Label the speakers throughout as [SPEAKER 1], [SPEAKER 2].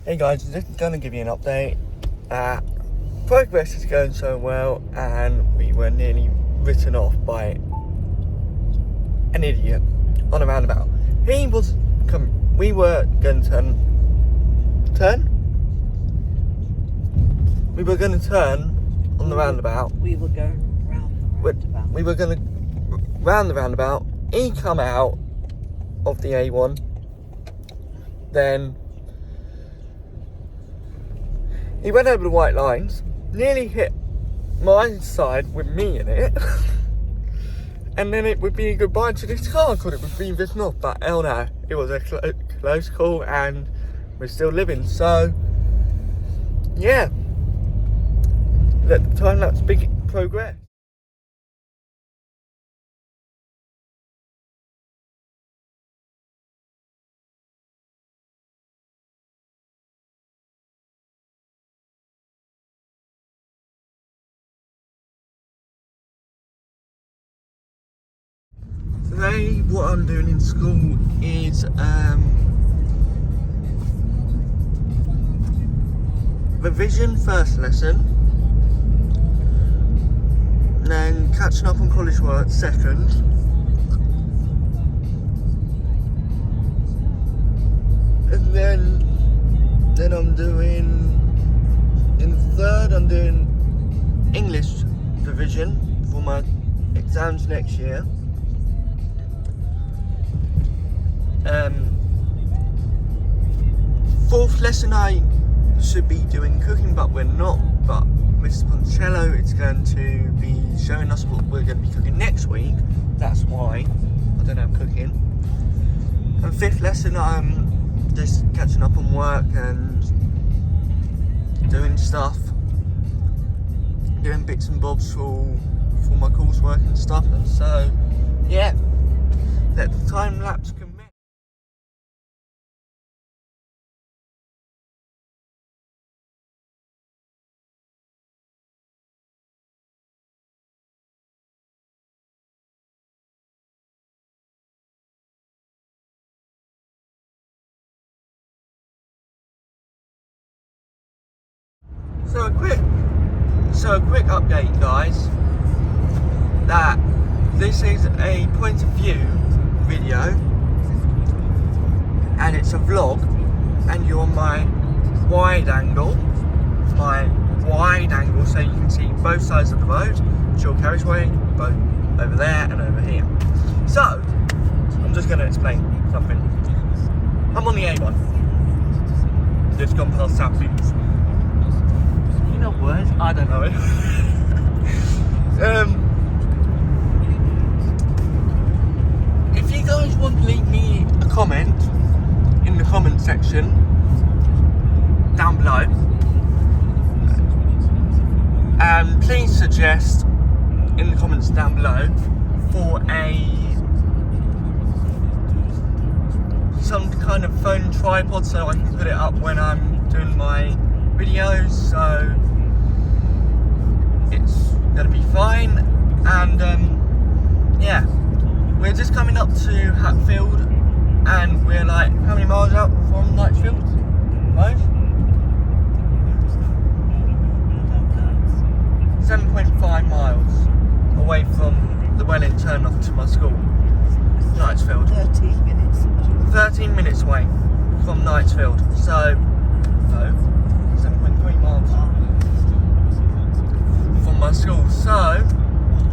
[SPEAKER 1] Hey guys, just going to give you an update. Progress is going so well, and we were nearly written off by an idiot on a roundabout. We were going to turn. We were going to turn on the roundabout.
[SPEAKER 2] We were going round the roundabout.
[SPEAKER 1] We were going to round the roundabout. He come out of the A1. Then he went over the white lines, nearly hit my side with me in it, and then it would be a goodbye to this car because it was being written off. But hell no, it was a close call, and we're still living. So yeah, let the time lapse big progress. Today, what I'm doing in school is revision first lesson, then catching up on college work second, and then I'm doing, in third, I'm doing English revision for my exams next year. Fourth lesson I should be doing cooking, but we're not. But Mr. Poncello is going to be showing us what we're going to be cooking next week. That's why I don't have cooking. And fifth lesson I'm just catching up on work and doing stuff, doing bits and bobs for my coursework and stuff. And so yeah, let the time lapse commence. So a quick update, guys, that this is a point of view video, and it's a vlog, and you're on my wide angle, so you can see both sides of the road, dual carriageway, both over there and over here. So, I'm just going to explain something. I'm on the A1, just gone past South Leeds. Words? I don't know. If you guys want to leave me a comment in the comment section down below, and please suggest in the comments down below for some kind of phone tripod so I can put it up when I'm doing my videos, so it's gonna be fine. And yeah, we're just coming up to Hatfield, and we're like, how many miles out from Knightsfield? 7.5 miles away from the Welling turn off to my school, Knightsfield. 13 minutes away from Knightsfield. So 7.3 miles from my school. So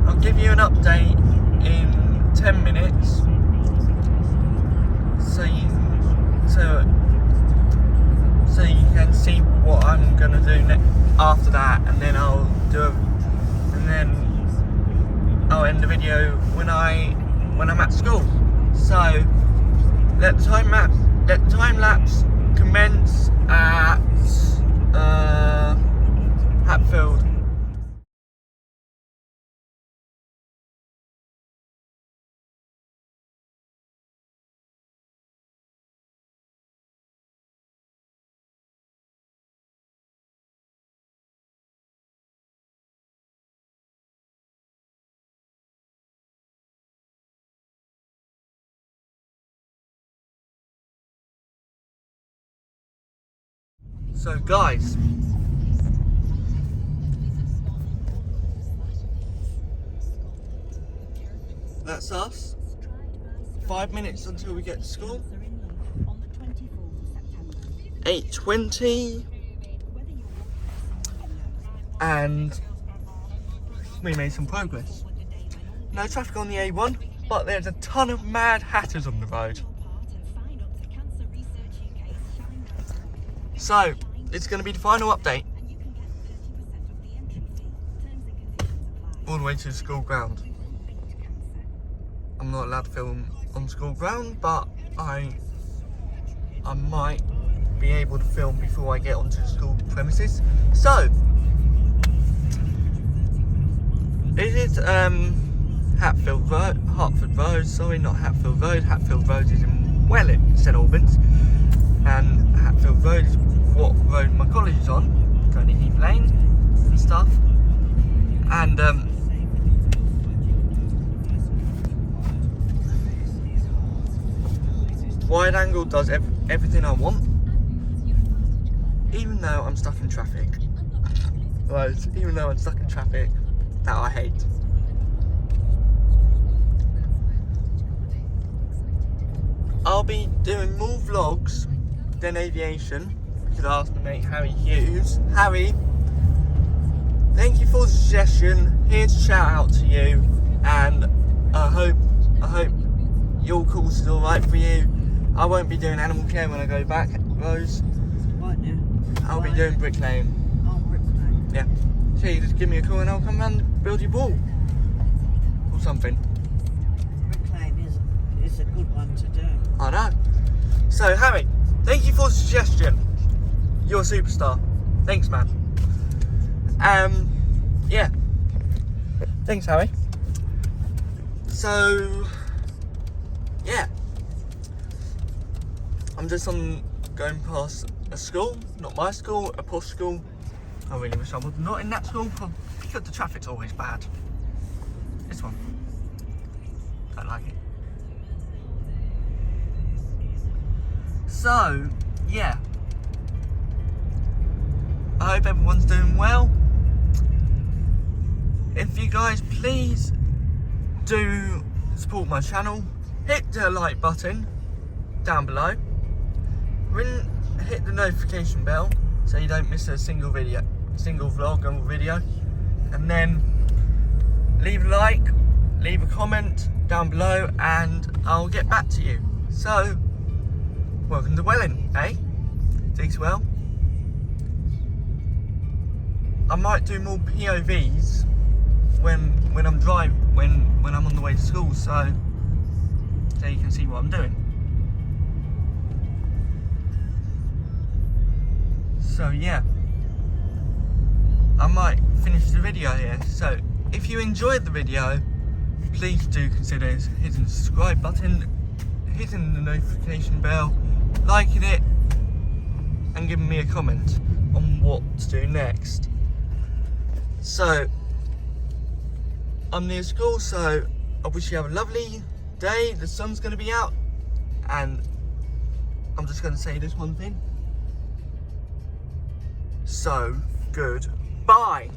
[SPEAKER 1] I'll give you an update in 10 minutes, so you can see what I'm gonna do after that, and then I'll end the video when I'm at school. So let the time lapse commence at Hatfield. So guys, that's us. 5 minutes until we get to school. 8:20, and we made some progress. No traffic on the A1, but there's a ton of mad hatters on the road. So, it's going to be the final update. All the way to the school ground. I'm not allowed to film on school ground, but I might be able to film before I get onto the school premises. So, is it Hatfield Road, Hertford Road, sorry, not Hatfield Road. Hatfield Road is in Welling, St Albans, and Hatfield Road is what road my college is on, going to Heath Lane and stuff. And wide angle does everything I want, even though I'm stuck in traffic. Right, even though I'm stuck in traffic that I hate. I'll be doing more vlogs than aviation. You could ask my mate Harry Hughes. Harry, thank you for the suggestion. Here's a shout out to you, and I hope your course is alright for you. I won't be doing animal care when I go back, Rose.
[SPEAKER 2] What now?
[SPEAKER 1] I'll be doing bricklaying.
[SPEAKER 2] Oh, bricklaying.
[SPEAKER 1] Yeah. So you just give me a call and I'll come round and build your wall. Or something.
[SPEAKER 2] Bricklaying is a good one to do.
[SPEAKER 1] I know. So Harry, thank you for the suggestion. You're a superstar. Thanks, man. Yeah. Thanks, Harry. So, yeah. I'm just going past a school, not my school, a posh school. I really wish I was not in that school because the traffic's always bad. This one, don't like it. So, yeah. I hope everyone's doing well. If you guys please do support my channel, hit the like button down below. Hit the notification bell so you don't miss a single vlog or video, and then leave a like, leave a comment down below, and I'll get back to you. So, welcome to Welling, eh? Takes well. I might do more POVs when I'm on the way to school, so you can see what I'm doing. So yeah, I might finish the video here. So if you enjoyed the video, please do consider hitting the subscribe button, hitting the notification bell, liking it, and giving me a comment on what to do next. So I'm near school, so I wish you have a lovely day. The sun's going to be out, and I'm just going to say this one thing. So good. Bye.